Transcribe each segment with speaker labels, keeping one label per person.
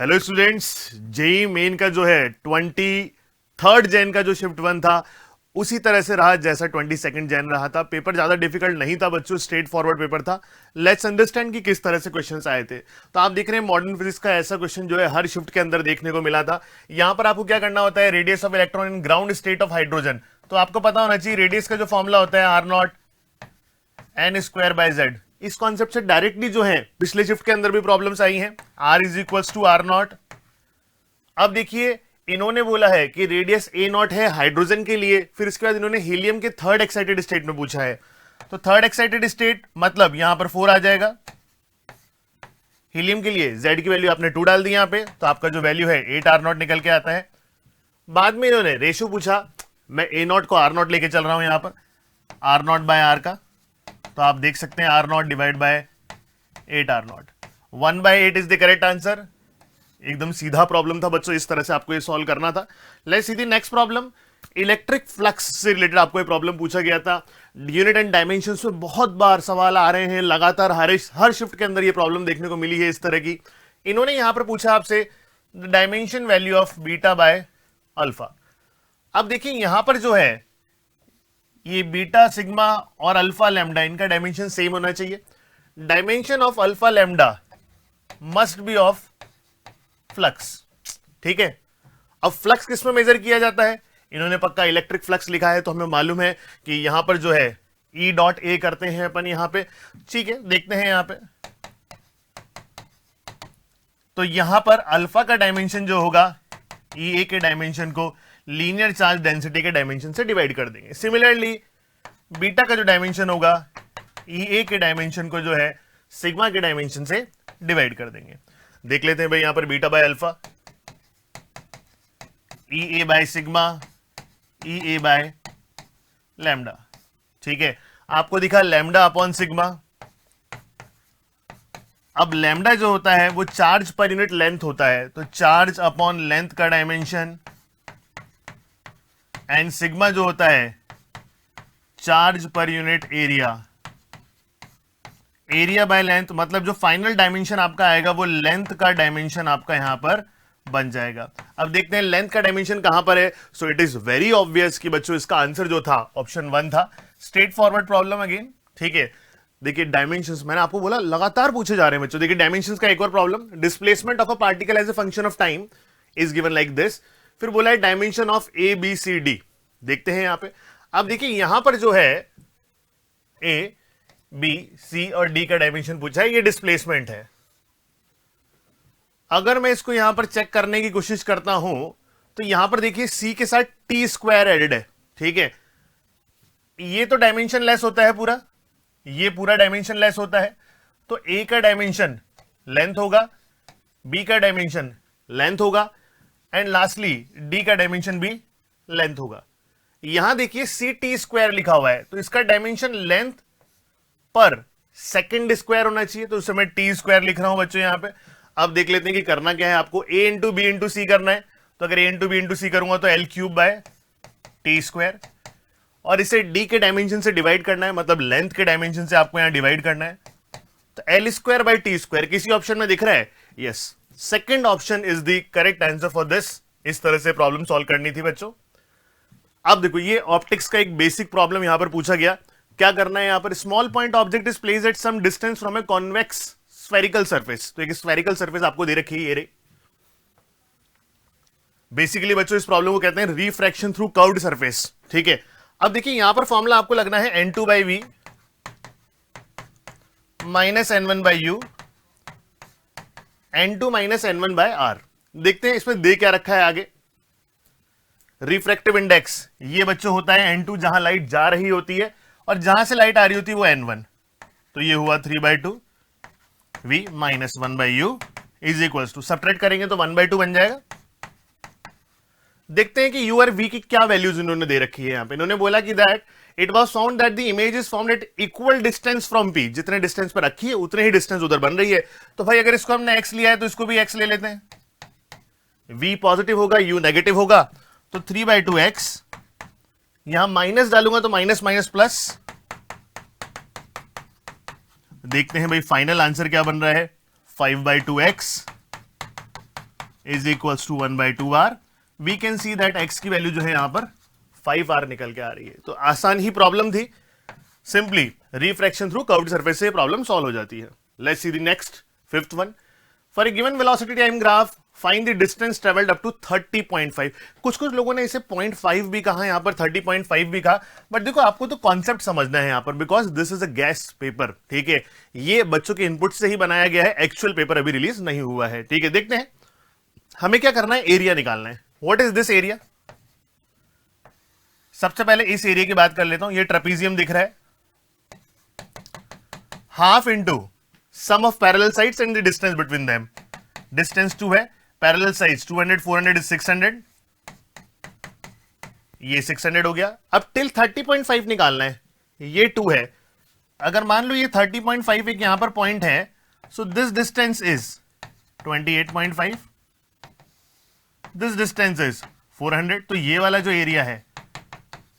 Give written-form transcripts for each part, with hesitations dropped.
Speaker 1: Hello students, JEE main का जो है 23 जैन का जो शिफ्ट वन था उसी तरह से रहा जैसा 22 जैन रहा था। पेपर ज्यादा डिफिकल्ट नहीं था बच्चों, स्ट्रेट फॉरवर्ड पेपर था। लेट्स अंडरस्टैंड कि किस तरह से क्वेश्चंस आए थे। तो आप देख रहे हैं मॉडर्न फिजिक्स का ऐसा क्वेश्चन जो है हर शिफ्ट के अंदर देखने को मिला था। यहां पर आपको क्या करना होता है, radius of electron in ground state of hydrogen. तो आपको पता होना चाहिए रेडियस का जो फॉर्मूला होता है r naught n square by Z. इस कॉन्सेप्ट से डायरेक्टली जो है पिछले शिफ्ट के अंदर भी प्रॉब्लम्स आई हैं। R is equals to r naught. अब देखिए इन्होंने बोला है कि रेडियस ए नॉट है हाइड्रोजन के लिए, फिर इसके बाद इन्होंने हीलियम के थर्ड एक्साइटेड स्टेट में पूछा है। तो थर्ड एक्साइटेड स्टेट मतलब यहां पर 4 आ जाएगा। हीलियम के लिए z की वैल्यू आपने 2 डाल दी यहां पे, तो आपका जो वैल्यू है 8 आर नॉट निकल के आता है। बाद में इन्होंने रेशो पूछा, मैं ए नॉट को आर नॉट लेके चल रहा हूं यहां पर, आर नॉट बाय आर का। तो आप देख सकते हैं r naught divide by 8 r naught, 1/8 is the correct answer. एकदम सीधा प्रॉब्लम था बच्चों, इस तरह से आपको ये सॉल्व करना था। Let's see the next problem. Electric flux से रिलेटेड आपको ये प्रॉब्लम पूछा गया था। यूनिट एंड डायमेंशंस में बहुत बार सवाल आ रहे हैं लगातार, हर शिफ्ट के अंदर ये प्रॉब्लम देखने को मिली है इस तरह की। इन्होंने यहां पर पूछा आपसे the dimension value of beta by alpha. अब देखिए यहां पर जो है ये बीटा सिग्मा और अल्फा लैम्डा, इनका डायमेंशन सेम होना चाहिए। Dimension of alpha lambda must be of flux, ठीक है। अब फ्लक्स किस में मेजर किया जाता है, इन्होंने पक्का इलेक्ट्रिक फ्लक्स लिखा है, तो हमें मालूम है कि यहां पर जो है ई डॉट ए करते हैं अपन यहां पे, ठीक है। देखते हैं यहां पे, तो यहां पर अल्फा का डायमेंशन जो होगा ई ए के डायमेंशन को लीनियर चार्ज डेंसिटी के डायमेंशन से डिवाइड कर देंगे। सिमिलरली बीटा का जो डायमेंशन होगा ई ए के डायमेंशन को जो है सिग्मा के डायमेंशन से डिवाइड कर देंगे। देख लेते हैं भाई यहां पर beta by alpha, E A by sigma, E A by lambda, ठीक है। आपको दिखा लैम्डा अपॉन सिग्मा। अब लैम्डा जो होता है वो चार्ज पर यूनिट लेंथ होता है, तो चार्ज अपॉन लेंथ का डायमेंशन, एंड सिग्मा जो होता है charge per unit area. Area by length मतलब जो फाइनल डायमेंशन आपका आएगा वो लेंथ का डायमेंशन आपका यहां पर बन जाएगा। अब देखते हैं लेंथ का डायमेंशन कहां पर है। So it is very obvious कि बच्चों इसका आंसर जो था ऑप्शन 1 था। स्ट्रेट फॉरवर्ड प्रॉब्लम अगेन, ठीक है। देखिए डायमेंशंस मैंने आपको बोला लगातार पूछे जा रहे हैं बच्चों। देखिए डायमेंशंस का एक और problem, displacement of a particle as a function of time is given like this. फिर बोला है dimension of A B C D, देखते हैं यहां पे। अब देखिए यहां पर जो है ए बी सी और डी का डायमेंशन पूछा है, ये डिस्प्लेसमेंट है। अगर मैं इसको यहां पर चेक करने की कोशिश करता हूं तो यहां पर देखिए सी के साथ टी स्क्वायर एडेड है, ठीक है। ये तो डायमेंशन लेस होता है पूरा, ये पूरा डायमेंशन लेस होता है। तो ए का डायमेंशन लेंथ होगा, बी का डायमेंशन लेंथ होगा, एंड लास्टली डी का डायमेंशन भी लेंथ होगा। यहां देखिए सी टी स्क्वायर लिखा हुआ है, तो इसका डायमेंशन लेंथ पर सेकंड स्क्वायर होना चाहिए, तो उसे मैं टी स्क्वायर लिख रहा हूं बच्चों यहां पे। अब देख लेते हैं कि करना क्या है आपको, ए इंटू बी इंटू सी करना है। तो अगर ए इंटू बी इंटू सी करूंगा तो L cube by T square, और इसे डी के डायमेंशन से डिवाइड करना है, मतलब लेंथ के डायमेंशन से आपको यहां डिवाइड करना है। तो L square by T square किसी ऑप्शन में दिख रहा है, yes, second option is the correct answer for this. इस तरह से प्रॉब्लम सॉल्व करनी थी बच्चों। अब देखो ये ऑप्टिक्स का एक बेसिक प्रॉब्लम यहां पर पूछा गया। क्या करना है यहां पर, small point object is placed at some distance from a convex spherical surface. तो एक स्फेरिकल सरफेस आपको दे रखी है ये रे। बेसिकली बच्चों इस प्रॉब्लम को कहते हैं रिफ्रैक्शन थ्रू कर्व्ड सरफेस, ठीक है। अब देखिए यहां पर फॉर्मूला आपको लगना है n2 by V minus n1 by U, n2 minus n1 by R. देखते हैं इसमें दे क्या रखा है आगे। रिफ्रैक्टिव इंडेक्स ये बच्चों होता है n2, जहां लाइट जा रही होती है, और जहां से लाइट आ रही होती है वो n1। तो ये हुआ 3/2 v minus 1/u is equal to, subtract करेंगे तो 1/2 बन जाएगा। देखते हैं कि u और v की क्या वैल्यूज इन्होंने दे रखी है। यहां पे इन्होंने बोला कि that it was found that the image is formed eight equal distance from p। जितने डिस्टेंस पर रखी है उतने ही डिस्टेंस उधर बन रही है। तो भाई अगर इसको हमने x लिया है तो इसको भी x ले लेते हैं। v पॉजिटिव होगा, u नेगेटिव होगा, तो 3/2x, यहां माइनस डालूंगा तो माइनस माइनस प्लस। देखते हैं भाई फाइनल आंसर क्या बन रहा है, 5/2x is equals to 1/2r। We can see that x की वैल्यू जो है यहां पर 5r निकल के आ रही है। तो आसान ही प्रॉब्लम थी, simply refraction through curved surface से प्रॉब्लम सॉल्व हो जाती है। Let's see the next fifth one. For a given velocity time graph find the distance travelled up to 30.5। कुछ लोगों ने इसे 0.5 भी कहा, यहां पर 30.5 भी कहा, बट देखो आपको तो कॉन्सेप्ट समझना है यहां पर, because this is a guest paper, ठीक है। ये बच्चों के इनपुट से ही बनाया गया है, एक्चुअल पेपर अभी रिलीज नहीं हुआ है, ठीक है। देखते हैं हमें क्या करना है, एरिया निकालना है। What is this area? सबसे पहले इस एरिया की बात कर लेता हूं। ये ट्रेपीजियम दिख रहा है, half into sum of parallel sides and the distance between them. Distance 2 है, पैरेलल साइड्स 200 400 इज 600, ये 600 हो गया। अब टिल 30.5 निकालना है, ये 2 है। अगर मान लो ये 30.5 एक यहां पर पॉइंट है, so this distance is 28.5, this distance is 400। तो ये वाला जो एरिया है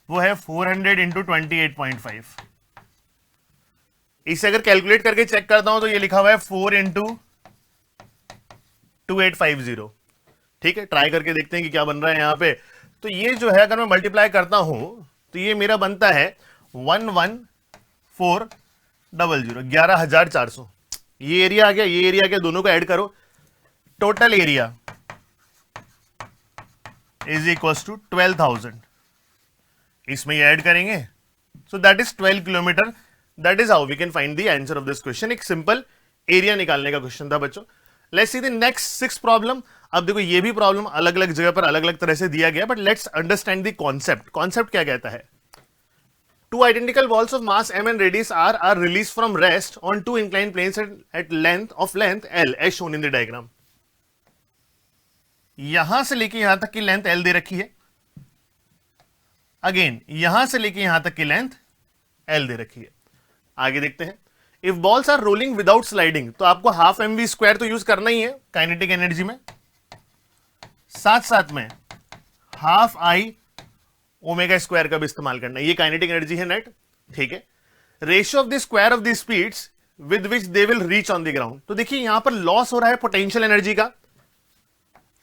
Speaker 1: वो है 400 इंटू 28.5। इसे अगर कैलकुलेट करके चेक करता हूं तो ये लिखा हुआ है 4 इंटू 2850, ठीक है। ट्राई करके देखते हैं कि क्या बन रहा है यहां पे। तो ये जो है अगर मैं मल्टीप्लाई करता हूं तो ये मेरा बनता है 11400, 11,400। ये एरिया आ गया, ये एरिया आ गया, दोनों को ऐड करो, total area is equal to 12,000। इसमें ये ऐड करेंगे, so that is 12 kilometre. That is how we can find the answer of this question. एक सिंपल एरिया निकालने का क्वेश्चन था बच्चों। Let's see the next 6 problem. अब देखो ये भी प्रॉब्लम अलग अलग जगह पर अलग अलग तरह से दिया गया, but let's understand the concept. Concept क्या कहता है? Two identical balls of mass m and radius r are released from rest on two inclined planes at length L as shown in the diagram. यहां से लेके यहां तक की length L दे रखी है, अगेन यहां से लेके यहां तक की लेंथ L दे रखी है। आगे देखते हैं। If balls are rolling without sliding, तो आपको हाफ mv स्क्वायर तो यूज करना ही है काइनेटिक एनर्जी में, साथ साथ में हाफ आई ओमेगा स्क्वायर का भी इस्तेमाल करना है। ये काइनेटिक एनर्जी है नेट, ठीक है। Ratio of the square of the speeds with which they will reach on the ground. तो देखिए यहां पर लॉस हो रहा है पोटेंशियल एनर्जी का।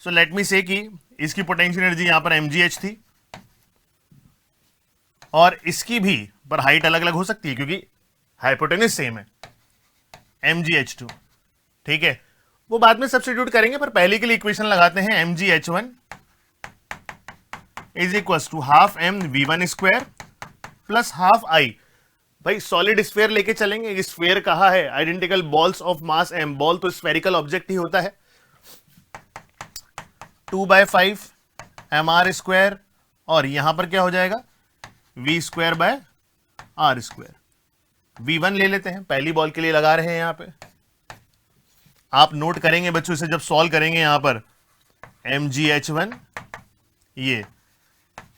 Speaker 1: सो लेट मी से कि इसकी पोटेंशियल एनर्जी यहां पर mgh थी और इसकी भी, पर हाइट अलग अलग हो सकती है क्योंकि हाइपोटेनस सेम है, mgh2, ठीक है। वो बाद में सब्स्टिट्यूट करेंगे, पर पहले के लिए इक्वेशन लगाते हैं। mgh1 is equal to half m v1 square plus half I. भाई सॉलिड स्फेयर लेके चलेंगे, स्फेयर कहा है, identical balls of mass m, ball तो स्फेरिकल ऑब्जेक्ट ही होता है। 2/5 mr स्क्वायर, और यहां पर क्या हो जाएगा v square by r square. v1 ले लेते हैं, पहली बॉल के लिए लगा रहे हैं यहां पे। आप नोट करेंगे बच्चों इसे जब सॉल्व करेंगे, यहां पर mgh1 ये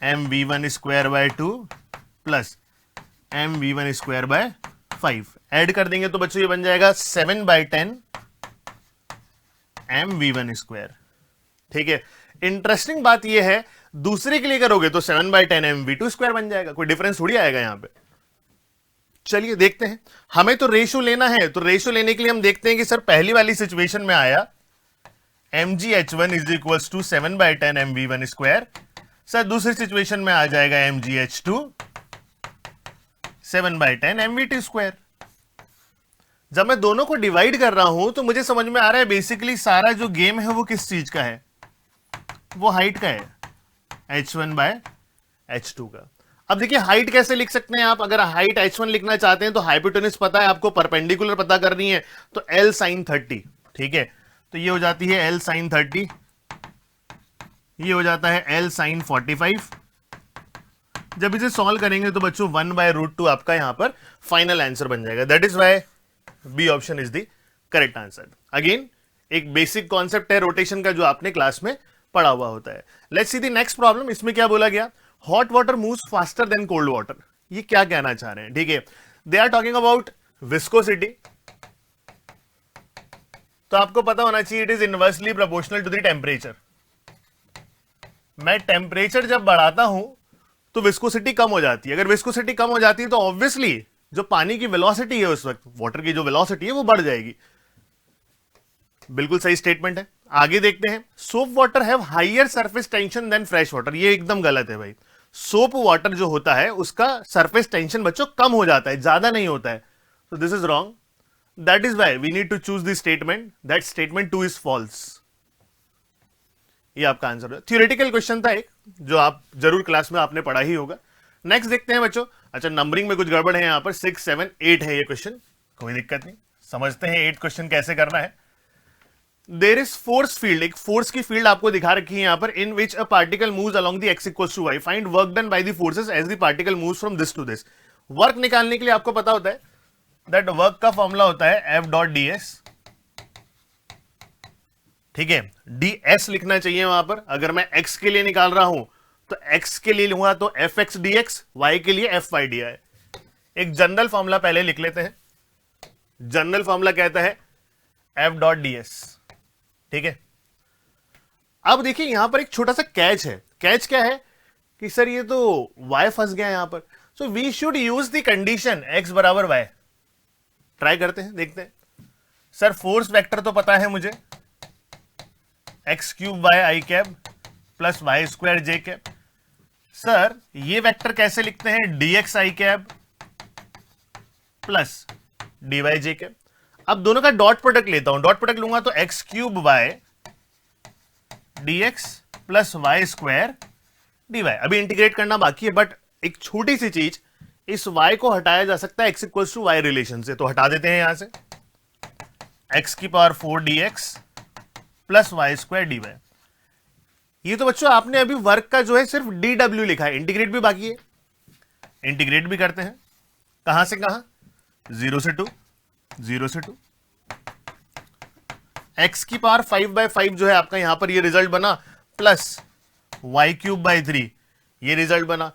Speaker 1: mv1 square by 2 plus mv1 square by 5 add कर देंगे तो बच्चों ये बन जाएगा 7/10 mv1 स्क्वायर, ठीक है। इंटरेस्टिंग बात ये है, दूसरे के लिए करोगे तो 7/10 mv2 स्क्वायर बन जाएगा, कोई डिफरेंस थोड़ी आएगा यहां पे। चलिए देखते हैं, हमें तो रेशियो लेना है, तो रेशियो लेने के लिए हम देखते हैं कि सर पहली वाली सिचुएशन में आया mgh1 is equal to 7/10 mv1 square, sir दूसरी सिचुएशन में आ जाएगा mgh2 7/10 mv2 स्क्वायर। जब मैं दोनों को डिवाइड कर रहा हूं तो मुझे समझ में आ रहा है बेसिकली सारा जो गेम है वो किस चीज का है, वो हाइट का है, h1/h2 का। अब देखिए हाइट कैसे लिख सकते हैं आप, अगर हाइट h1 लिखना चाहते हैं तो हाइपोटेनस पता है आपको, परपेंडिकुलर पता करनी है तो L sin 30, ठीक है। तो ये हो जाती है L sin 30, ये हो जाता है L sin 45। जब इसे सॉल्व करेंगे तो बच्चों 1/√2 आपका यहां पर फाइनल आंसर बन जाएगा। That is why B option is the correct answer. Again एक बेसिक कॉन्सेप्ट है रोटेशन का जो आपने क्लास में पढ़ा हुआ होता है। Let's see the next problem. इसमें क्या बोला गया, hot water moves faster than cold water. ये क्या कहना चाह रहे हैं, ठीक है। They are talking about viscosity. तो आपको पता होना चाहिए it is inversely proportional to the temperature. मैं टेम्परेचर जब बढ़ाता हूं तो विस्कोसिटी कम हो जाती है। अगर विस्कोसिटी कम हो जाती है तो ऑब्वियसली जो पानी की वेलोसिटी है उस वक्त, वाटर की जो वेलोसिटी है वो बढ़ जाएगी। बिल्कुल सही स्टेटमेंट है। आगे देखते हैं, soap water have higher surface tension than fresh water. ये एकदम गलत है भाई। सोप वाटर जो होता है उसका सरफेस टेंशन बच्चों कम हो जाता है, ज्यादा नहीं होता है। तो this is wrong. That is why we need to choose the statement that statement 2 is false. ये आपका आंसर है। थ्योरेटिकल क्वेश्चन था एक, जो आप जरूर क्लास में आपने पढ़ा ही होगा। नेक्स्ट देखते हैं बच्चों। अच्छा, नंबरिंग में कुछ गड़बड़ है यहां पर, 6, 7, 8 है ये क्वेश्चन, कोई दिक्कत नहीं, समझते हैं 8 क्वेश्चन कैसे करना है। देर इज फोर्स फील्ड, एक फोर्स की फील्ड आपको दिखा रखी है यहां पर, in which a particle moves along the X equals to Y, find work done by the forces as the particle moves from this to this. Work निकालने के लिए आपको पता होता है दैट वर्क का फॉर्मूला होता है एफ डॉट डी एस, ठीक है। डी एस लिखना चाहिए वहां पर। अगर मैं एक्स के लिए निकाल रहा हूं तो एक्स के लिए लूंगा तो f x d x, y के लिए एफ वाई डी आई। एक जनरल फॉर्मूला पहले लिख लेते हैं। जनरल फॉर्मूला कहता है एफ डॉट डी एस, ठीक है। अब देखिए यहां पर एक छोटा सा कैच है। कैच क्या है कि सर ये तो y फंस गया यहां पर, so we should use the condition x बराबर y। ट्राई करते हैं, देखते हैं। सर फोर्स वेक्टर तो पता है मुझे, एक्स क्यूब वाई आई कैब प्लस वाई स्क्वायर जे कैब। सर ये वेक्टर कैसे लिखते हैं, डी एक्स आई कैब प्लस डी वाई जे कैब। अब दोनों का डॉट प्रोडक्ट लेता हूं, डॉट प्रोडक्ट लूंगा तो x cube y d x plus y square d y. अभी इंटीग्रेट करना बाकी है, बट एक छोटी सी चीज, इस y को हटाया जा सकता है x equals to y relation से, तो हटा देते हैं यहां से। एक्स की power 4 d x plus y square d y. ये तो बच्चों आपने अभी वर्क का जो है सिर्फ डी डब्ल्यू लिखा है, इंटीग्रेट भी बाकी है। इंटीग्रेट भी करते हैं, कहां से कहां, 0 से 2, 0 से 2। एक्स की पावर 5/5 जो है आपका यहां पर ये रिजल्ट बना, प्लस वाई क्यूब बाई 3 ये रिजल्ट बना।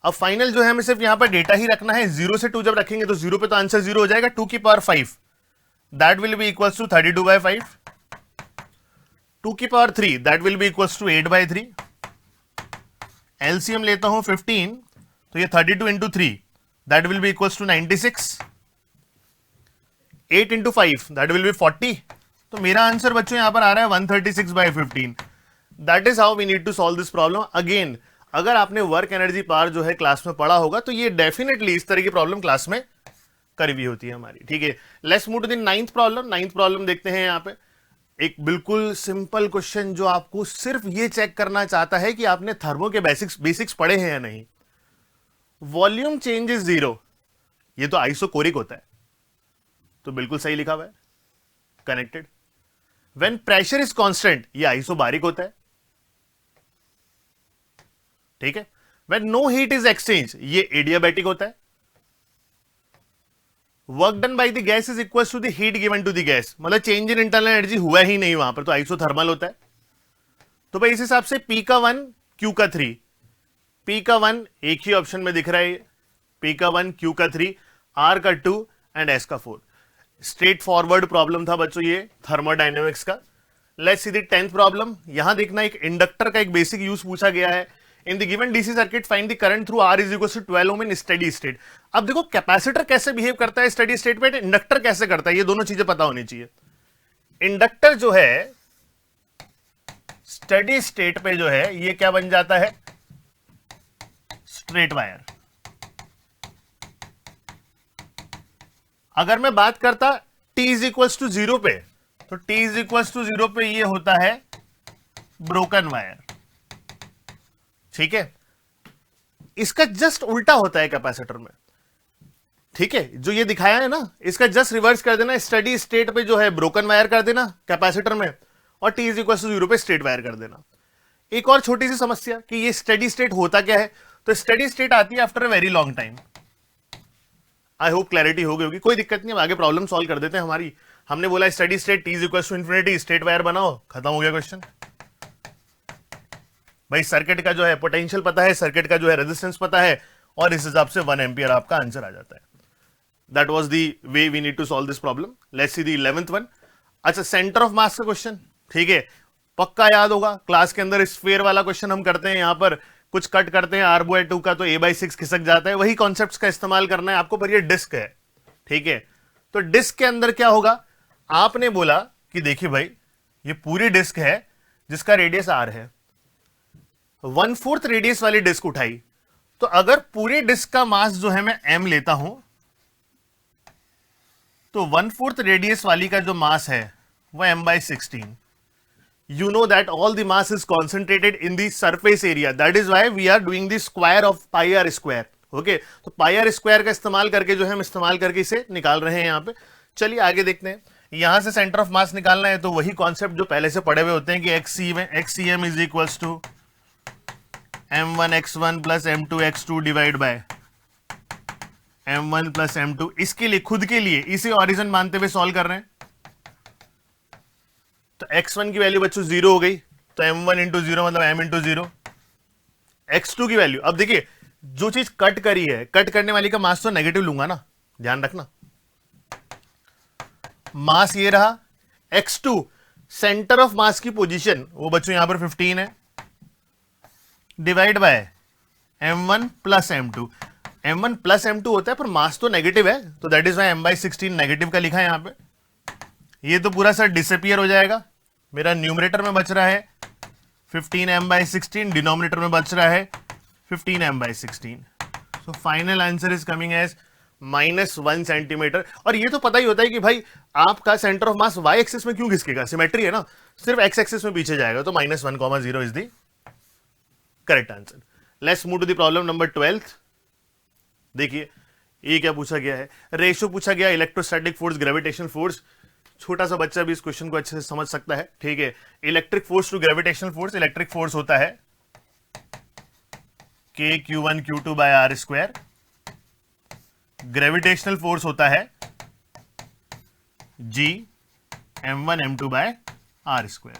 Speaker 1: अब फाइनल जो है हमें सिर्फ यहां पर डेटा ही रखना है। 0 से 2 जब रखेंगे तो 0 पे तो आंसर 0 हो जाएगा। 2 की power 5 that will be equals to 32/5। 2 की power 3 that will be equals to 8/3। LCM लेता हूं 15, तो ये 32 into 3 that will be equals to 96। 8 into 5 that will be 40। तो मेरा आंसर बच्चों यहां पर आ रहा है 136/15। That is how we need to solve this problem. Again अगर आपने वर्क एनर्जी पावर जो है क्लास में पढ़ा होगा तो ये डेफिनेटली इस तरह की प्रॉब्लम क्लास में करी भी होती है हमारी, ठीक है। Let's move to the 9th problem. 9th problem देखते हैं यहां पे। एक बिल्कुल सिंपल क्वेश्चन जो आपको सिर्फ ये चेक करना चाहता है कि आपने थर्मो के बेसिक्स पढ़े हैं या नहीं। वॉल्यूम चेंज इज 0, ये तो आइसोकोरिक होता है, तो बिल्कुल सही लिखा हुआ है, connected. When pressure is constant, ये आइसोबारिक होता है, ठीक है। When no heat is exchange, ये एडियाबैटिक होता है। Work done by the gas is equal to the heat given to the gas, मतलब चेंज इन इंटरनल एनर्जी हुआ ही नहीं वहां पर, तो आइसोथर्मल होता है। तो भाई इस हिसाब से P का 1 Q का 3, P का 1 एक ही ऑप्शन में दिख रहा है, P का 1 Q का 3 R का 2 एंड S का 4। स्ट्रेट फॉरवर्ड प्रॉब्लम था बच्चों ये थर्मोडायनेमिक्स का। Let's see the 10th problem. यहां देखना एक इंडक्टर का एक बेसिक यूज पूछा गया है। In the given DC circuit find the current through R is equal to 12 ohm in steady state. अब देखो कैपेसिटर कैसे बिहेव करता है स्टेडी स्टेट पे, इंडक्टर कैसे करता है, ये दोनों चीजें पता होनी चाहिए। इंडक्टर जो है स्टेडी स्टेट पे जो है ये क्या बन जाता है, स्ट्रेट वायर। अगर मैं बात करता T इज इक्वल्स टू 0 पे, तो T इज इक्वल्स टू 0 पे ये होता है ब्रोकन वायर, ठीक है। इसका जस्ट उल्टा होता है कैपेसिटर में, ठीक है। जो ये दिखाया है ना, इसका जस्ट रिवर्स कर देना, स्टेडी स्टेट पे जो है ब्रोकन वायर कर देना कैपेसिटर में, और T इज इक्वल टू 0 पे स्ट्रेट वायर कर देना। एक और छोटी सी समस्या कि ये स्टेडी स्टेट होता क्या है, तो स्टेडी स्टेट आती है after a very long time. I hope clarity हो गई होगी, कोई दिक्कत नहीं, आगे प्रॉब्लम सॉल्व कर देते हैं हमारी। हमने बोला steady state T is equal to infinity, straight wire बनाओ, खत्म हो गया क्वेश्चन। भाई सर्किट का जो है पोटेंशियल पता है, सर्किट का जो है रेजिस्टेंस पता है, और इस हिसाब से 1 एम्पियर आपका आंसर आ जाता है। That was the way we need to solve this problem. Let's see the 11th one. अच्छा, सेंटर ऑफ मास का क्वेश्चन, ठीक है, पक्का याद होगा। क्लास के अंदर स्फीयर वाला क्वेश्चन हम करते हैं, यहां पर कुछ कट करते हैं r/2 का, तो a/6 खिसक जाता है। वही कॉन्सेप्ट्स का इस्तेमाल करना है आपको, पर ये डिस्क है, ठीक है। तो डिस्क के अंदर क्या होगा, आपने बोला कि देखिए भाई ये पूरी डिस्क है जिसका रेडियस r है, 1/4 रेडियस वाली डिस्क उठाई, तो अगर पूरे डिस्क का मास जो है मैं m लेता हूं, तो 1/4 रेडियस वाली का जो मास है वो m/16. You know that all the mass is concentrated in the surface area. That is why we are doing the square of pi r square. Okay? तो pi r square का इस्तेमाल करके जो है हम इस्तेमाल करके इसे निकाल रहे हैं यहाँ पे. चलिए आगे देखते हैं. यहां से सेंटर ऑफ मास निकालना है, तो वही कॉन्सेप्ट जो पहले से पढ़े हुए होते हैं कि xcm is equals to m1x1 plus m2x2 divide by m1 plus m2. इसके लिए खुद के लिए इसे ऑरिजिन मानते हुए सॉल्व कर रहे हैं. तो x1 की वैल्यू बच्चों 0 हो गई, तो m1 इंटू 0 मतलब m इंटू 0. x2 की वैल्यू, अब देखिए जो चीज कट करी है, कट करने वाली का मास तो नेगेटिव लूंगा ना, ध्यान रखना. मास ये रहा, x2 सेंटर ऑफ मास की पोजीशन वो बच्चों यहां पर 15 है, divide by m1 plus m2. m1 plus m2 होता है पर मास तो नेगेटिव है, तो that is Y m/16 negative का लिखा है यहां पे. ये तो पूरा सर डिसअपियर हो जाएगा. मेरा न्यूमरेटर में बच रहा है 15m/16, डिनोमिनेटर में बच रहा है 15m/16. So final answer is coming as -1 centimetre. और ये तो पता ही होता है कि भाई आपका centre of mass y axis में क्यों घिसकेगा, सिमेट्री है ना, सिर्फ x एक्सिस में पीछे जाएगा, तो -1,0 is the correct answer. Let's move to the problem number 12. देखिए ये क्या पूछा गया है, रेशियो पूछा गया इलेक्ट्रोस्टैटिक फोर्स ग्रेविटेशनल फोर्स. छोटा सा बच्चा भी इस क्वेश्चन को अच्छे से समझ सकता है. ठीक है, electric force to gravitational force. Electric force होता है kq1q2 by r square. Gravitational force होता है g m1 m2 bye r square.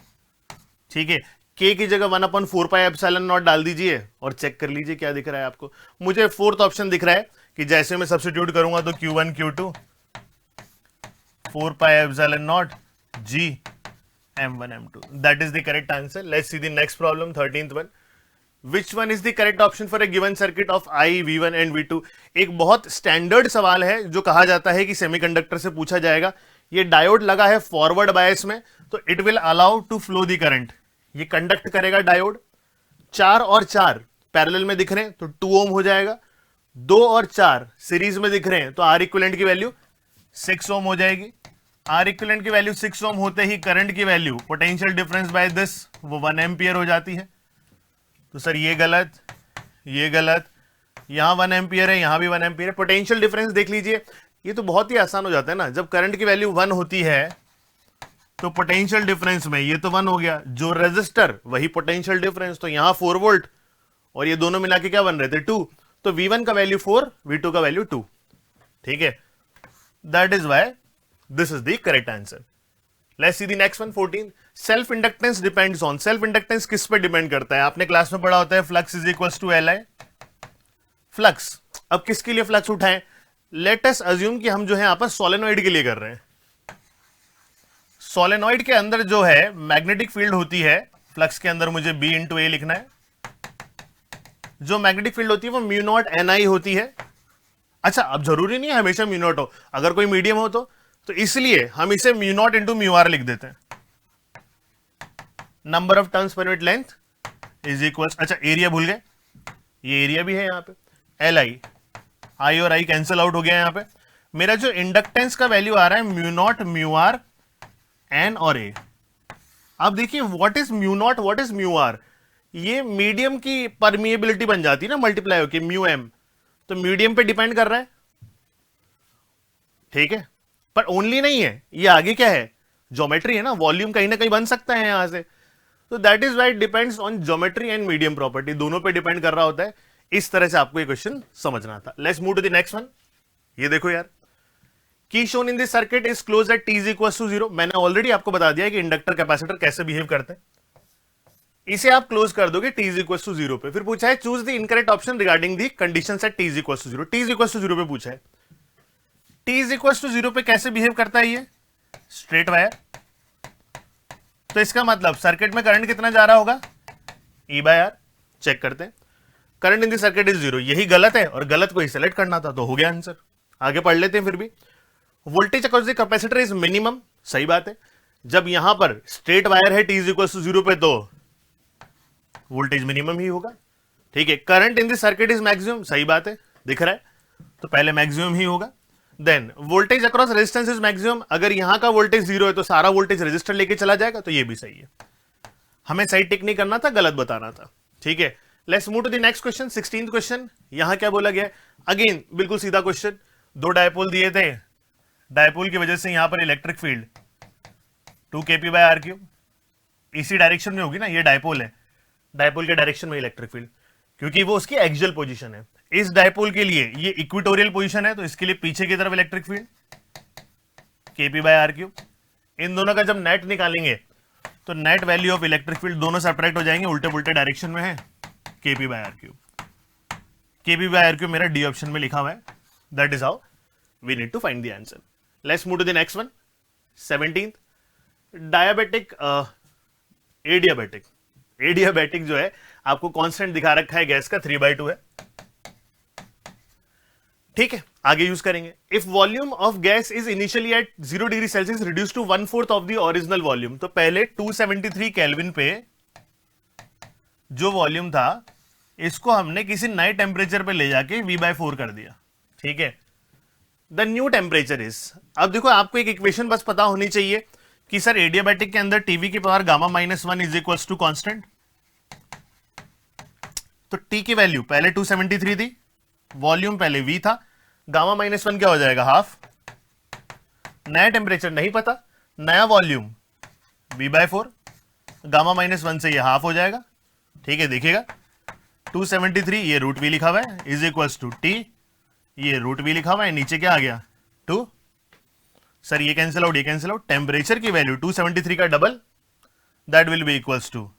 Speaker 1: ठीक है, k की जगह 1/4 पाई एप्सिलॉन नॉट डाल दीजिए और चेक कर लीजिए क्या दिख रहा है आपको. मुझे फोर्थ ऑप्शन दिख रहा है कि जैसे मैं सब्स्टिट्यूट करूंगा तो q1 q2 4 pi epsilon naught g m1 m2. That is the correct answer. Let's see the next problem, 13th one. Which one is the correct option for a given circuit of I, V1 and V2? एक बहुत standard सवाल है जो कहा जाता है कि semiconductor से पूछा जाएगा. ये डायोड लगा है फॉरवर्ड बायस में, तो it will allow to flow the current. ये कंडक्ट करेगा डायोड. 4 और 4 पैरेलल में दिख रहे हैं तो 2 ओम हो जाएगा. 2 और 4 सीरीज में दिख रहे हैं तो आर इक्विवेलेंट की वैल्यू 6 ओम हो जाएगी. आर इक्विवेलेंट की वैल्यू 6 ओम होते ही करंट की value potential difference by this वो 1 एम्पियर हो जाती है. तो सर ये गलत, ये गलत, यहां 1 एम्पियर है, यहां भी 1 एम्पियर है. पोटेंशियल डिफरेंस देख लीजिए, ये तो बहुत ही आसान हो जाता है ना. जब करंट की वैल्यू 1 होती है तो पोटेंशियल डिफरेंस में ये तो 1 हो गया, जो रेजिस्टर वही पोटेंशियल डिफरेंस, तो यहां 4 वोल्ट और ये दोनों मिला के क्या बन रहे थे 2. तो V1 का वैल्यू 4, V2 का वैल्यू 2. ठीक है, that is why this is the correct answer. Let's see the next one, 14. Self inductance depends on. Self inductance किस पे डिपेंड करता है? आपने क्लास में पढ़ा होता है flux is equals to Li. Flux, अब किसके लिए फ्लक्स उठाएं? लेट अस अज्यूम कि हम जो है आपस सोलेनॉइड के लिए कर रहे हैं. सोलेनॉइड के अंदर जो है मैग्नेटिक फील्ड होती है, फ्लक्स के अंदर मुझे B इंटू ए लिखना है. जो मैग्नेटिक फील्ड होती है वो म्यू नॉट NI होती है. अच्छा, अब जरूरी नहीं है हमेशा म्यू नॉट हो, अगर कोई मीडियम हो तो इसलिए हम इसे mu naught into mu r लिख देते हैं. नंबर ऑफ टर्न्स पर यूनिट लेंथ इज इक्वल्स, अच्छा एरिया भूल गए, ये एरिया भी है यहां पे, Li. आई और आई कैंसिल आउट हो गया यहां पे. मेरा जो इंडक्टेंस का वैल्यू आ रहा है mu naught mu r n और ए. अब देखिए what is mu naught, what is mu r. ये मीडियम की परमिएबिलिटी बन जाती है ना मल्टीप्लाई होके म्यू एम, तो मीडियम पे डिपेंड कर रहा है. ठीक है, पर ओनली नहीं है, ये आगे क्या है, ज्योमेट्री है ना, वॉल्यूम कहीं ना कहीं बन सकता है यहां से. तो that is why it depends on geometry and medium property, दोनों पे डिपेंड कर रहा होता है. इस तरह से आपको ये क्वेश्चन समझना था. Let's move to the next one. ये देखो यार, key shown in this circuit is close at t is equals to 0. मैंने ऑलरेडी आपको बता दिया है कि इंडक्टर कैपेसिटर कैसे बिहेव करते हैं. इसे आप क्लोज कर दोगे t इज इक्वल्स टू 0 पे. फिर पूछा है choose the incorrect option regarding the conditions at t is equals to 0. t is equals to 0 पे पूछा है. t इज इक्वल्स टू 0 पे कैसे बिहेव करता है ये? Straight wire. तो इसका मतलब सर्किट में करंट कितना जा रहा होगा? E bye are. चेक करते हैं. Current in the circuit is 0. यही गलत है और गलत को ही सेलेक्ट करना था, तो हो गया आंसर. आगे पढ़ लेते हैं फिर भी. Voltage across the capacitor is minimum. सही बात है. जब यहां पर स्ट्रेट वायर है t इज इक्वल टू 0 पे, तो वोल्टेज मिनिमम ही होगा। ठीक है, current in the circuit is maximum, सही बात है, दिख रहा है, तो पहले मैक्सिमम ही होगा। Then voltage across resistance is maximum, अगर यहां का वोल्टेज 0 है तो सारा वोल्टेज रेजिस्टर लेके चला जाएगा, तो ये भी सही है। हमें सही टिक नहीं करना था, गलत बताना था। ठीक है, let's move to the next question, 16th question. यहां क्या बोला गया है? अगेन बिल्कुल सीधा क्वेश्चन, दो डायपोल दिए थे, डायपोल की वजह से यहां पर इलेक्ट्रिक फील्ड 2 kp/r3 इसी डायरेक्शन में होगी ना, ये डायपोल है, डायपोल के डायरेक्शन में इलेक्ट्रिक फील्ड, क्योंकि वो उसकी एक्सियल पोजीशन है। इस डायपोल के लिए ये इक्वेटोरियल पोजीशन है, तो इसके लिए पीछे की तरफ इलेक्ट्रिक फील्ड kp/r3। इन दोनों का जब नेट निकालेंगे तो net value of electric field दोनों सेपरेट हो जाएंगे, उल्टे पुल्टे डायरेक्शन में है, kp/r3। kp/r3 मेरा डी ऑप्शन में लिखा हुआ है। That is how we need to find the answer. Let's move to the next one, 17th। Diabetic adiabatic, adiabatic जो है आपको कांस्टेंट दिखा रखा है गैस का 3/2 है। ठीक है, आगे यूज करेंगे। If volume of gas is initially at 0 degree Celsius reduce to 1/4 of the original volume, तो पहले 273 केल्विन पे जो वॉल्यूम था इसको हमने किसी नए टेम्परेचर पे ले जाके V/4 कर दिया। ठीक है, द न्यू टेम्परेचर इज, अब देखो आपको एक इक्वेशन बस पता होनी चाहिए कि सर एडियाबैटिक के अंदर टीवी की पावर गामा-1 इज इक्वल्स टू कांस्टेंट। तो टी की वैल्यू पहले 273 थी, वॉल्यूम पहले V था, गामा-1 क्या हो जाएगा, हाफ। नया टेम्परेचर नहीं पता, नया वॉल्यूम V/4, गामा-1 से ये हाफ हो जाएगा। ठीक है, देखिएगा 273 ये रूट V लिखा हुआ है इज इक्वल्स टू टी, ये रूट V लिखा हुआ है, नीचे क्या आ गया 2। सर ये कैंसिल आउट, ये कैंसिल आउट, टेम्परेचर की वैल्यू 273 का double, that will be equals to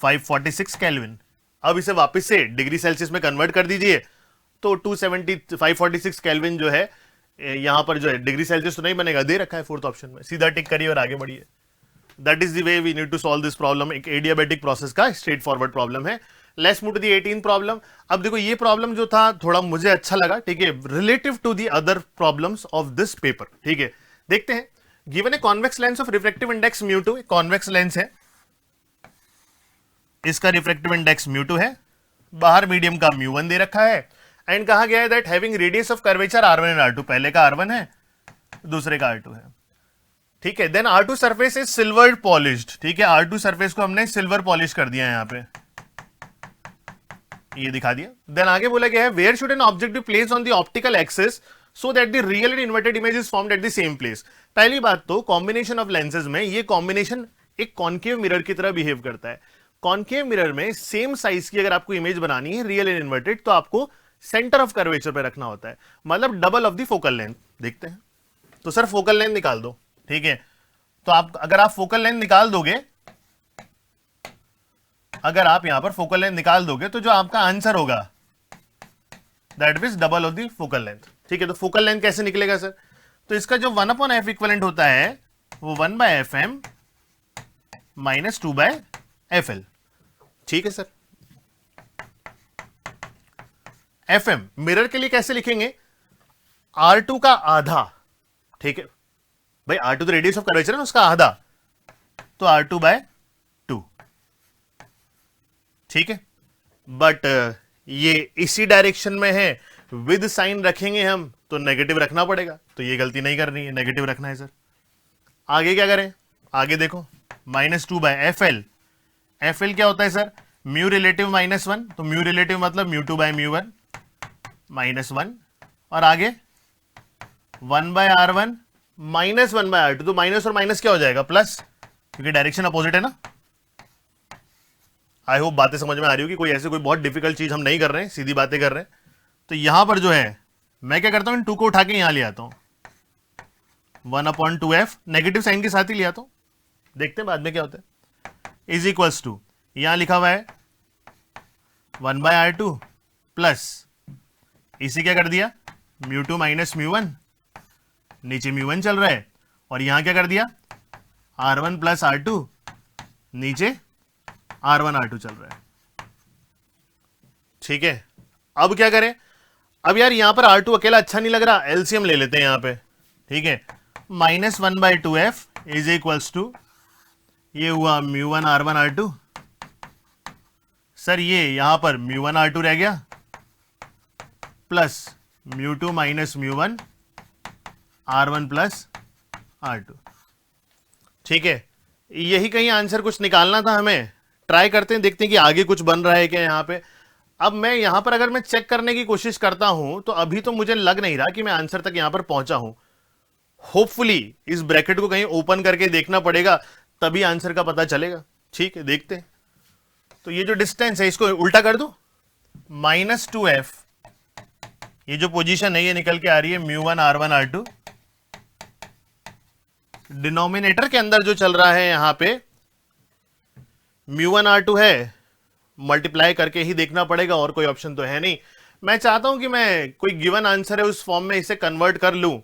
Speaker 1: 546 kelvin. अब इसे वापस से डिग्री सेल्सियस में कन्वर्ट कर दीजिए, तो 546 केल्विन जो है यहां पर जो है डिग्री सेल्सियस तो नहीं बनेगा, दे रखा है 4th ऑप्शन में, सीधा टिक करिए और आगे बढ़िए। That is the way we need to solve this problem. एक एडियाबेटिक प्रोसेस का स्ट्रेट फॉरवर्ड प्रॉब्लम है। Let's move to the 18th problem. अब देखो ये प्रॉब्लम जो था थोड़ा मुझे अच्छा लगा, ठीक है, relative to the other problems of this paper. ठीक है, देखते हैं। Given a convex lens of refractive index μ2, convex lens है, इसका रिफ्रैक्टिव इंडेक्स μ2 है, बाहर मीडियम का μ1 दे रखा है, एंड कहा गया है that having radius of curvature r1 and r2, पहले का r1 है, दूसरे का r2 है। ठीक है, then R2 surface is silver polished. ठीक है, R2 सरफेस को हमने सिल्वर पॉलिश कर दिया है, यहां पे ये दिखा दिया। देन आगे बोला गया है where should an object be placed on the optical axis so that the real and inverted image is formed at the same place. पहली बात तो कॉम्बिनेशन ऑफ लेंसेज में ये कॉम्बिनेशन एक कॉन्केव मिरर की तरह बिहेव करता है। कॉन्केव मिरर में सेम साइज की अगर आपको इमेज बनानी है रियल एंड इन्वर्टेड, तो आपको सेंटर ऑफ कर्वेचर पे रखना होता है, मतलब double of the focal length. देखते हैं, तो सर फोकल लेंथ निकाल दो। ठीक है, तो आप अगर आप फोकल लेंथ निकाल दोगे, अगर आप यहां पर फोकल लेंथ निकाल दोगे तो जो आपका आंसर होगा that is double of the focal length. ठीक है, तो फोकल लेंथ कैसे निकलेगा सर? तो इसका जो 1/f इक्विवेलेंट होता है वो 1/fm माइनस 2/fl। ठीक है सर, fm मिरर के लिए कैसे लिखेंगे? R2 का आधा। ठीक है भाई, R2 तो रेडियस ऑफ कर्वेचर है ना, उसका आधा, तो R2/2। ठीक है, बट ये इसी डायरेक्शन में है, विद साइन रखेंगे हम तो नेगेटिव रखना पड़ेगा, तो ये गलती नहीं करनी है, नेगेटिव रखना है सर। आगे क्या करें? आगे देखो, -2/fl। fl क्या होता है सर? म्यू रिलेटिव -1, तो म्यू रिलेटिव मतलब μ2/μ1 -1, और आगे 1/r1 -1/r2, तो माइनस और माइनस क्या हो जाएगा? प्लस, क्योंकि डायरेक्शन अपोजिट है ना। आई होप बातें समझ में आ रही हो कि कोई ऐसे कोई बहुत डिफिकल्ट चीज हम नहीं कर रहे हैं, सीधी बातें कर रहे हैं। तो यहां पर जो है मैं क्या करता हूं, इन 2 को उठा के यहां ले आता हूं, 1/2f नेगेटिव साइन के साथ ही ले आता हूं, देखते हैं बाद में क्या होता है। इज इक्वल्स टू यहां लिखा हुआ है 1/r2 प्लस इसी क्या कर दिया μ2 माइनस μ1, नीचे μ1 चल रहा है, और यहां क्या कर दिया r1 प्लस r2, नीचे r1 r2 चल रहा है। ठीक है, अब क्या करें? अब यार यहां पर R2 अकेला अच्छा नहीं लग रहा, एलसीएम ले लेते हैं यहां पे। ठीक है, -1/2f इज इक्वल्स टू, ये हुआ μ1 r1 r2। सर ये यहां पर μ1 r2 रह गया plus μ2 minus μ1 r1 plus r2। ठीक है, यही कहीं आंसर कुछ निकालना था हमें। ट्राई करते हैं, देखते हैं कि आगे कुछ बन रहा है क्या यहां पे। अब मैं यहां पर अगर मैं चेक करने की कोशिश करता हूं तो अभी तो मुझे लग नहीं रहा कि मैं आंसर तक यहां पर पहुंचा हूं। होपफुली इस ब्रैकेट को कहीं ओपन करके देखना पड़ेगा, तभी आंसर का पता चलेगा। ठीक है, देखते हैं। तो ये जो डिस्टेंस है इसको उल्टा कर दो, -2f, ये जो पोजीशन है ये निकल के आ रही है μ1 r1 r2। डिनोमिनेटर के अंदर जो चल रहा है यहां पे μ1 r2 है, मल्टीप्लाई करके ही देखना पड़ेगा, और कोई ऑप्शन तो है नहीं। मैं चाहता हूं कि मैं कोई गिवन आंसर है उस फॉर्म में इसे कन्वर्ट कर लूं,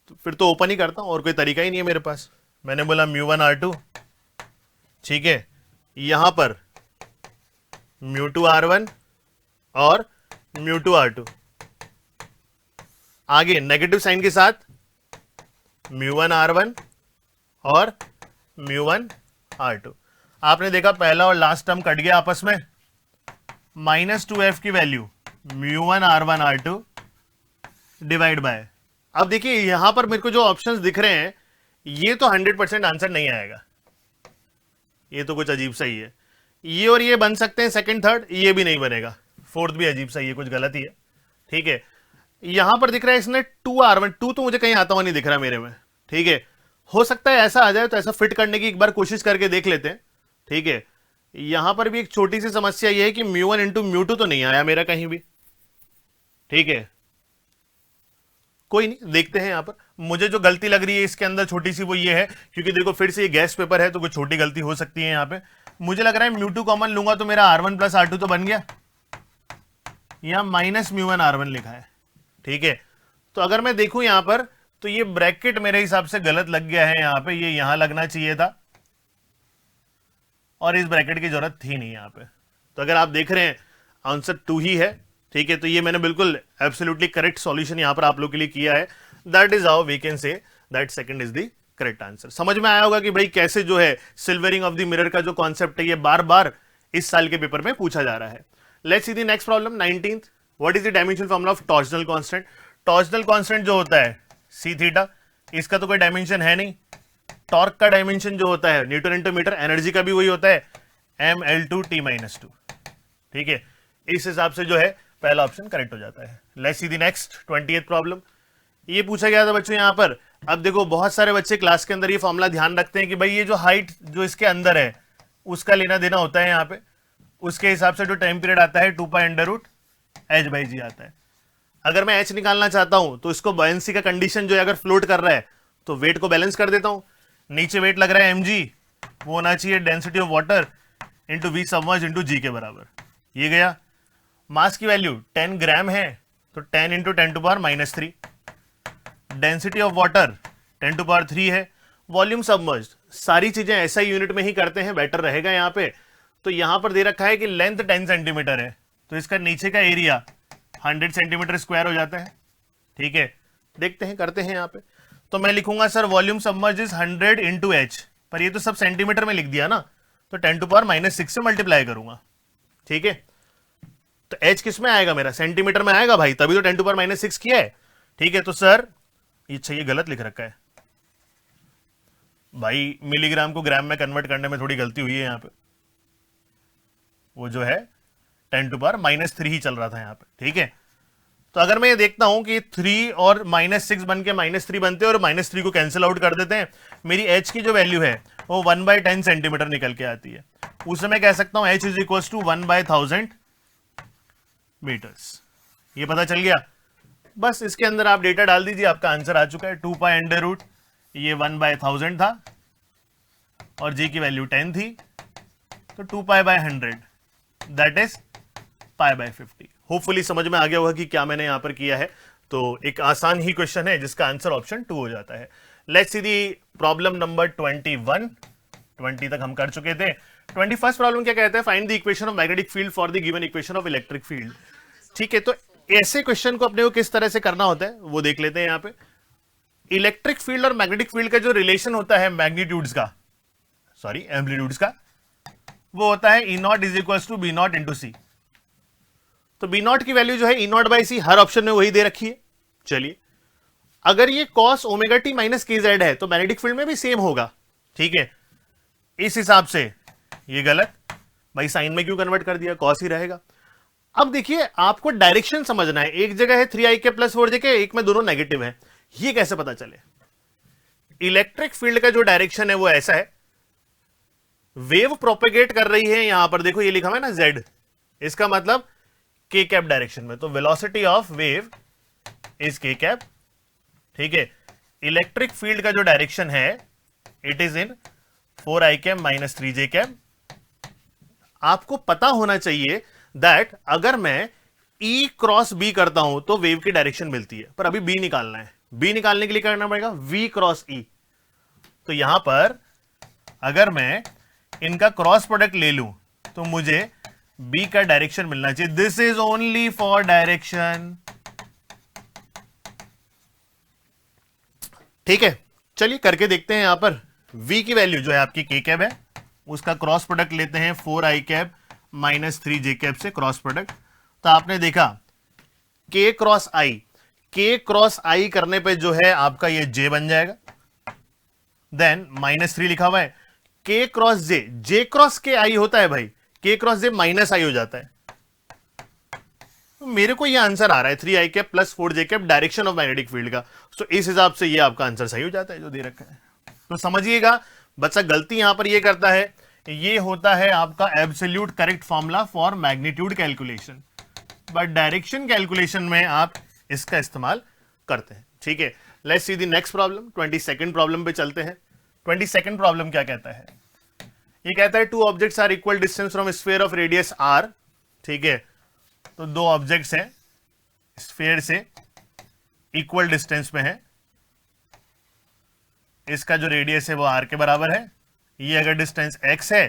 Speaker 1: तो फिर तो ओपन ही करता हूं, और कोई तरीका ही नहीं है मेरे पास। मैंने बोला μ1 r2, ठीक है, यहां पर μ2 r1 और μ2 r2, आगे नेगेटिव साइन के साथ μ1 r1 और μ1 r2। आपने देखा पहला और लास्ट टर्म कट गया आपस में, -2f की value μ1 r1 r2 divide by. अब देखिए यहां पर मेरे को जो ऑप्शंस दिख रहे हैं ये तो 100% आंसर नहीं आएगा, ये तो कुछ अजीब सा ही है। ये और ये बन सकते हैं सेकंड थर्ड, ये भी नहीं बनेगा, फोर्थ भी अजीब सा ही है, कुछ गलत ही है। ठीक है, यहां पर दिख रहा है इसने 2r1, 2 तो मुझे कहीं आता हुआ नहीं दिख रहा मेरे में। ठीक है, हो सकता है ऐसा आ जाए, तो ऐसा फिट करने की एक बार कोशिश करके देख लेते हैं। ठीक है, यहां पर भी एक छोटी सी समस्या यह है कि μ1 इंटू μ2 तो नहीं आया मेरा कहीं भी। ठीक है, कोई नहीं, देखते हैं। यहां पर मुझे जो गलती लग रही है इसके अंदर छोटी सी वो ये है, क्योंकि देखो फिर से ये गैस पेपर है तो कोई छोटी गलती हो सकती है यहां पे। मुझे लग रहा है μ2 कॉमन लूंगा तो मेरा r1 प्लस r2 तो बन गया, यहां -μ1 r1 लिखा है। ठीक है, तो अगर मैं देखूं यहां पर तो ये ब्रैकेट मेरे हिसाब से गलत लग गया है यहां पे, ये यहां लगना चाहिए था और इस ब्रैकेट की जरूरत थी नहीं यहां पे। तो अगर आप देख रहे हैं आंसर 2 ही है। ठीक है, तो ये मैंने बिल्कुल एब्सोल्युटली करेक्ट सॉल्यूशन यहां पर आप लोग के लिए किया है। That is how we can say that second is the correct answer. समझ में आया होगा कि भाई कैसे जो है सिल्वरिंग ऑफ द मिरर का जो कॉन्सेप्ट है ये बार बार इस साल के पेपर में पूछा जा रहा है। Let's see the next problem 19th। What is the dimension formula of torsional constant. Torsional constant जो होता है सी थीटा, इसका तो कोई डायमेंशन है नहीं। टॉर्क का डायमेंशन जो होता है न्यूटन इंटू मीटर, एनर्जी का भी वही होता है ml2 t-2। ठीक है, इस हिसाब से जो है पहला ऑप्शन करेक्ट हो जाता है। Let's see the next 20th problem. ये पूछा गया था बच्चों यहां पर। अब देखो बहुत सारे बच्चे क्लास के अंदर ये फॉर्मूला ध्यान रखते हैं कि भाई ये जो हाइट जो इसके अंदर है उसका लेना देना होता है यहाँ पे, उसके हिसाब से जो टाइम पीरियड आता है 2π√h/g आता है। अगर मैं h निकालना चाहता हूं तो इसको बॉयंसी का कंडीशन जो है अगर फ्लोट कर रहा है तो वेट को बैलेंस कर देता हूं। नीचे वेट लग रहा है mg, वो होना चाहिए density of water into V submerge into G के बराबर। ये गया। मास की वैल्यू 10 ग्राम है तो 10 इंटू 10⁻³ डेंसिटी ऑफ वाटर 10⁻³ है। वॉल्यूम सबमर्ज, सारी चीजें एसआई यूनिट में ही करते हैं, बेटर रहेगा यहाँ पे। तो यहां पर दे रखा है कि लेंथ 10 सेंटीमीटर है तो इसका नीचे का एरिया 100 सेंटीमीटर स्क्वायर हो जाता है। ठीक है, देखते हैं, करते हैं यहाँ पे। तो मैं लिखूंगा sir volume submerge is 100 into H, पर ये तो सब सेंटीमीटर में लिख दिया ना, तो 10⁻⁻6 से मल्टीप्लाई करूंगा। ठीक है, तो एच किस में आएगा मेरा, सेंटीमीटर में आएगा भाई, तभी तो 10⁻⁻6 किया है। ठीक है, तो सर ये गलत लिख रखा है भाई, मिलीग्राम को ग्राम में कन्वर्ट करने में थोड़ी गलती हुई है यहाँ पे। वो जो है 10⁻³ ही चल रहा था यहाँ पे। ठीक है, तो अगर मैं ये देखता हूं कि 3 और -6 बन के -3 बनते हैं और -3 को कैंसिल आउट कर देते हैं, मेरी h की जो वैल्यू है वो 1/10 सेंटीमीटर निकल के आती है। उससे मैं कह सकता हूं h is equal to 1/1000 metres. ये पता चल गया। बस इसके अंदर आप डेटा डाल दीजिए, आपका आंसर आ चुका है। 2π√, ये 1/1000 था और g की वैल्यू 10 थी, तो 2π/100 दैट इज π/50। होपफुली समझ में आ गया होगा कि क्या मैंने यहां पर किया है। तो एक आसान ही क्वेश्चन है जिसका आंसर ऑप्शन 2 हो जाता है। Let's C the problem number 21। 20 तक हम कर चुके थे। 21st प्रॉब्लम क्या कहता है, find the equation of magnetic field for the given equation of electric field. ठीक है, तो ऐसे क्वेश्चन को अपने को किस तरह से करना होता है वो देख लेते हैं। यहाँ पे इलेक्ट्रिक फील्ड और मैग्नेटिक फील्ड का जो रिलेशन होता है मैग्नीट्यूड्स का, सॉरी एम्पलीट्यूड्स का, वो होता है E nought is equal to B nought into C. तो बी नॉट की वैल्यू जो है ई नॉट बाई सी, हर ऑप्शन में वही दे रखी है। चलिए, अगर ये cos omega T minus K Z है तो मैग्नेटिक फील्ड में भी सेम होगा, ठीक है। इस हिसाब से ये गलत, भाई साइन में क्यों कन्वर्ट कर दिया, कॉस ही रहेगा। अब देखिए, आपको डायरेक्शन समझना है, एक जगह है 3ik प्लस 4j, एक में दोनों नेगेटिव है, ये कैसे पता चले। इलेक्ट्रिक फील्ड का जो डायरेक्शन है वो ऐसा है, वेव प्रोपेगेट कर रही है, यहां पर देखो ये लिखा हुआ है ना z, इसका मतलब k कैप डायरेक्शन में, तो velocity of wave is k cap, ठीक है। इलेक्ट्रिक फील्ड का जो डायरेक्शन है it is in 4ik minus 3j cap. आपको पता होना चाहिए दैट अगर मैं E क्रॉस B करता हूं तो वेव की डायरेक्शन मिलती है, पर अभी B निकालना है, B निकालने के लिए करना पड़ेगा V क्रॉस E। तो यहां पर अगर मैं इनका क्रॉस प्रोडक्ट ले लूं तो मुझे B का डायरेक्शन मिलना चाहिए। This is only for direction, ठीक है। चलिए करके देखते हैं। यहां पर V की वैल्यू जो है आपकी k कैप है, उसका क्रॉस प्रोडक्ट लेते हैं 4i cap minus 3j cap से क्रॉस प्रोडक्ट। तो आपने देखा k क्रॉस i करने पे जो है आपका ये j बन जाएगा, देन माइनस 3 लिखा हुआ है, k क्रॉस j क्रॉस के i होता है भाई, k cross j minus i हो जाता है। तो मेरे को ये आंसर आ रहा है 3i cap plus 4j cap direction of magnetic field का। तो इस हिसाब से ये आपका आंसर सही हो जाता है जो दे रखा है। तो समझिएगा, बच्चा गलती यहां पर ये करता है, ये होता है आपका absolute correct formula for magnitude calculation, but direction calculation में आप इसका इस्तेमाल करते हैं, ठीक है। Let's see the next problem, 22nd problem पे चलते हैं। 22nd प्रॉब्लम क्या कहता है, ये कहता है two objects are equal distance from sphere of radius r, ठीक है। तो दो ऑब्जेक्ट्स हैं स्फीयर से इक्वल डिस्टेंस में है, इसका जो रेडियस है वो r के बराबर है, ये अगर डिस्टेंस x है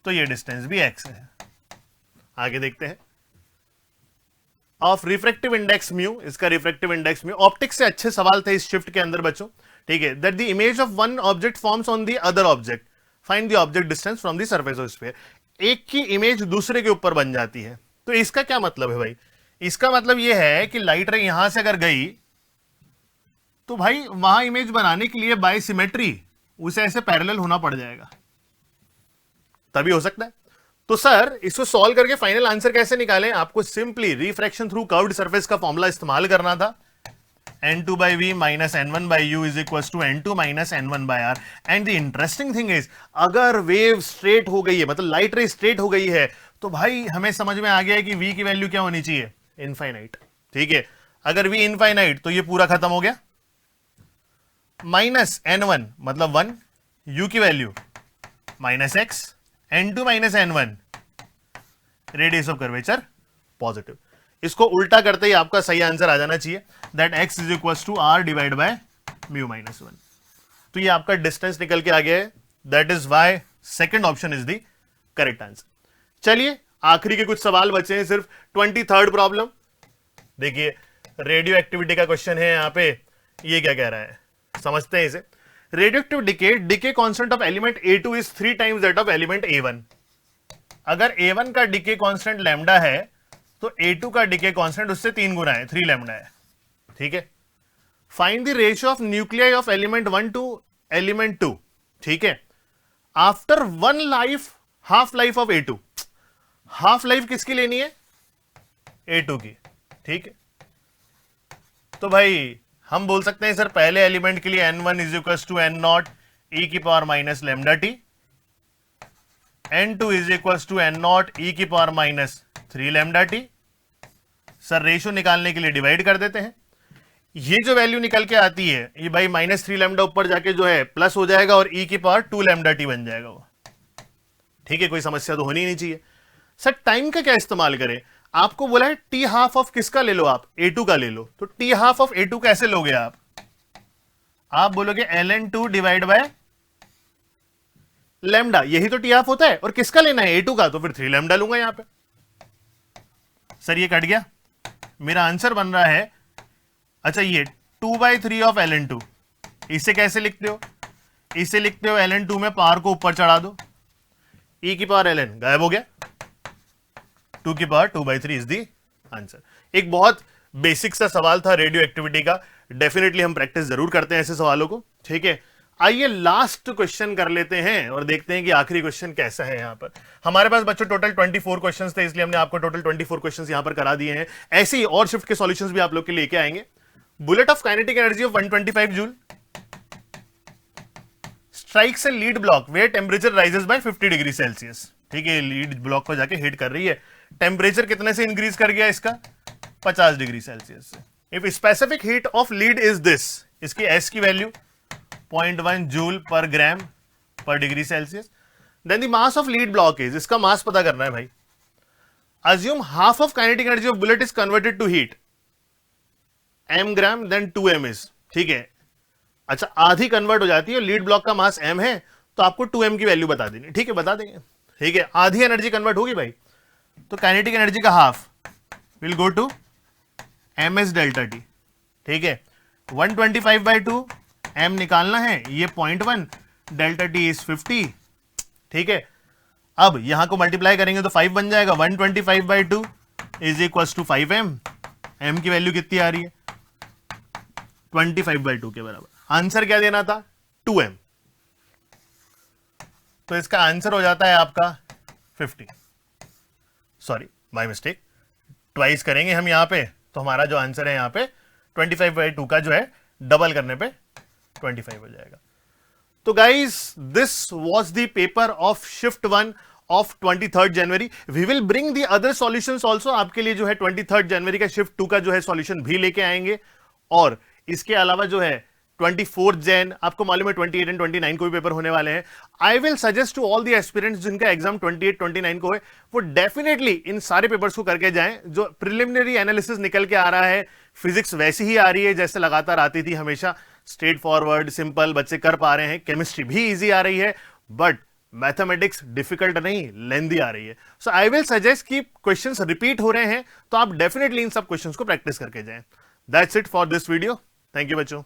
Speaker 1: तो ये डिस्टेंस भी x है। आगे देखते हैं। ऑफ रिफ्रैक्टिव इंडेक्स म्यू, इसका रिफ्रैक्टिव इंडेक्स म्यू। ऑप्टिक्स से अच्छे सवाल थे इस शिफ्ट के अंदर बच्चों, ठीक है। That the image of one object forms on the other object, find the object distance from the surface of sphere. एक की इमेज दूसरे के ऊपर बन जाती है। तो इसका क्या मतलब है भाई, इसका मतलब यह है कि लाइट रे यहां से अगर गई तो भाई वहां इमेज बनाने के लिए बाय सिमेट्री उसे ऐसे पैरेलल होना पड़ जाएगा, तभी हो सकता है। तो सर इसको सॉल्व करके फाइनल आंसर कैसे निकालें, आपको simply refraction through curved surface का फॉर्मूला इस्तेमाल करना था। n2 by v minus n1 by u is equals to n2 minus n1 by r। And the interesting thing is, अगर वेव स्ट्रेट हो गई है, मतलब लाइट रे स्ट्रेट हो गई है, तो भाई हमें समझ में आ गया है कि v की वैल्यू क्या होनी चाहिए, इनफाइनाइट, ठीक है। अगर v इनफाइनाइट तो ये पूरा खत्म हो गया, माइनस n1 मतलब 1, u की value minus x, n2 minus n1 radius of curvature positive. इसको उल्टा करते ही आपका सही आंसर आ जाना चाहिए, that x is equal to r divide by mu minus 1। तो ये आपका डिस्टेंस निकल के आ गया है, that is why second option is the correct answer. चलिए आखिरी के कुछ सवाल बचे हैं सिर्फ। 23rd प्रॉब्लम देखिए, रेडियो एक्टिविटी का क्वेश्चन है यहां पे। ये क्या कह रहा है समझते हैं इसे। Radioactive decay constant of element A2 is 3 times that of element A1। अगर A1 का डिके कांस्टेंट लैम्डा है तो A2 का डिके कांस्टेंट उससे 3 गुना है, 3 लैम्डा है, ठीक है। Find the ratio of nuclei of element 1 to element 2, ठीक है, after 1 life, half life of A2। Half life किसकी लेनी है, A2 की, ठीक है। तो भाई हम बोल सकते हैं सर पहले एलिमेंट के लिए n1 is equal to n nought E की power minus lambda T, n2 is equal to n nought E की power minus 3 lambda T. Sir ratio निकालने के लिए डिवाइड कर देते हैं, ये जो वैल्यू निकल के आती है ये भाई माइनस 3 लैम्डा ऊपर जाके जो है प्लस हो जाएगा और ई की पावर 2 लैम्डा टी बन जाएगा वो, ठीक है। कोई समस्या तो होनी नहीं चाहिए। सर टाइम का क्या इस्तेमाल करें, आपको बोला है टी हाफ ऑफ किसका ले लो, आप A2 का ले लो। तो टी हाफ ऑफ A2 कैसे लोगे आप बोलोगे ln2 डिवाइड बाय लैम्डा, यही तो टी हाफ होता है, और किसका लेना है A2 का, तो फिर 3 लैम्डा लूंगा यहां पे। सर ये कट गया, मेरा आंसर बन रहा है, अच्छा ये 2/3 ऑफ ln2, इसे कैसे लिखते हो? इसे लिखते हो ln2 में पावर को ऊपर चढ़ा दो, e की पावर ln गायब हो गया, 2 की पावर 2/3 इज दी आंसर। एक बहुत बेसिक सा सवाल था रेडियो एक्टिविटी का, डेफिनेटली हम प्रैक्टिस जरूर करते हैं ऐसे सवालों को, ठीक है। आइए लास्ट क्वेश्चन कर लेते हैं और देखते हैं कि आखिरी क्वेश्चन कैसा है। यहां पर हमारे पास बच्चों टोटल 24 क्वेश्चंस थे, इसलिए हमने आपको टोटल 24 क्वेश्चंस यहां पर करा दिए हैं। ऐसे ही और शिफ्ट के सॉल्यूशंस भी आप लोग के लेके आएंगे। Bullet of kinetic energy of 125 joule strikes a lead block where temperature rises by 50 degree Celsius, ठीक है। लीड ब्लॉक को जाके हिट कर रही है, टेम्परेचर कितने से इंक्रीज कर गया इसका? 50 डिग्री सेल्सियस से। If specific heat of lead is this, इसकी एस की वैल्यू 0.1 जूल पर ग्राम पर degree Celsius, then the mass of lead block is, इसका मास पता करना है भाई। Assume half of kinetic energy of bullet is converted to heat m gram, then 2m is, ठीक है। अच्छा, आधी कन्वर्ट हो जाती है, लीड ब्लॉक का मास m है तो आपको 2m की वैल्यू बता देनी, ठीक है, बता देंगे, ठीक है। आधी एनर्जी कन्वर्ट होगी भाई, तो काइनेटिक एनर्जी का half will go to ms delta t, ठीक है। 125/2 m निकालना है, ये 0.1, डेल्टा टी इज 50, ठीक है। अब यहां को मल्टीप्लाई करेंगे तो 5 बन जाएगा, 125/2 is equal to 5m, m की वैल्यू कितनी आ रही है? 25/2 के बराबर। आंसर क्या देना था? 2m, तो इसका आंसर हो जाता है आपका 50, सॉरी बाय मिस्टेक, ट्वाइस करेंगे हम यहां पे, तो हमारा जो आंसर है यहां पे 25/2 का जो है डबल करने पे 25 हो जाएगा। तो guys this was the paper of shift 1 of 23rd January. We will bring the other solutions also, आपके लिए जो है 23rd जनवरी का शिफ्ट 2 का जो है सॉल्यूशन भी लेके आएंगे। और इसके अलावा जो है 24 जैन, आपको मालूम है 28 एंड 29 को भी पेपर होने वाले हैं। I will suggest to all the aspirants जिनका एग्जाम 28 29 को है, वो डेफिनेटली इन सारे पेपर्स को करके जाएं। जो प्रिलिमिनरी एनालिसिस निकल के आ रहा है, फिजिक्स वैसी ही आ रही है जैसे लगातार आती थी हमेशा, स्ट्रेट फॉरवर्ड सिंपल बच्चे कर पा रहे हैं। केमिस्ट्री भी इजी आ रही है, बट मैथमेटिक्स डिफिकल्ट नहीं, लेंदी आ रही है। सो आई विल सजेस्ट कि क्वेश्चंस रिपीट हो रहे हैं तो आप डेफिनेटली इन सब क्वेश्चंस को प्रैक्टिस करके जाएं। That's it for this video. Thank you बच्चों।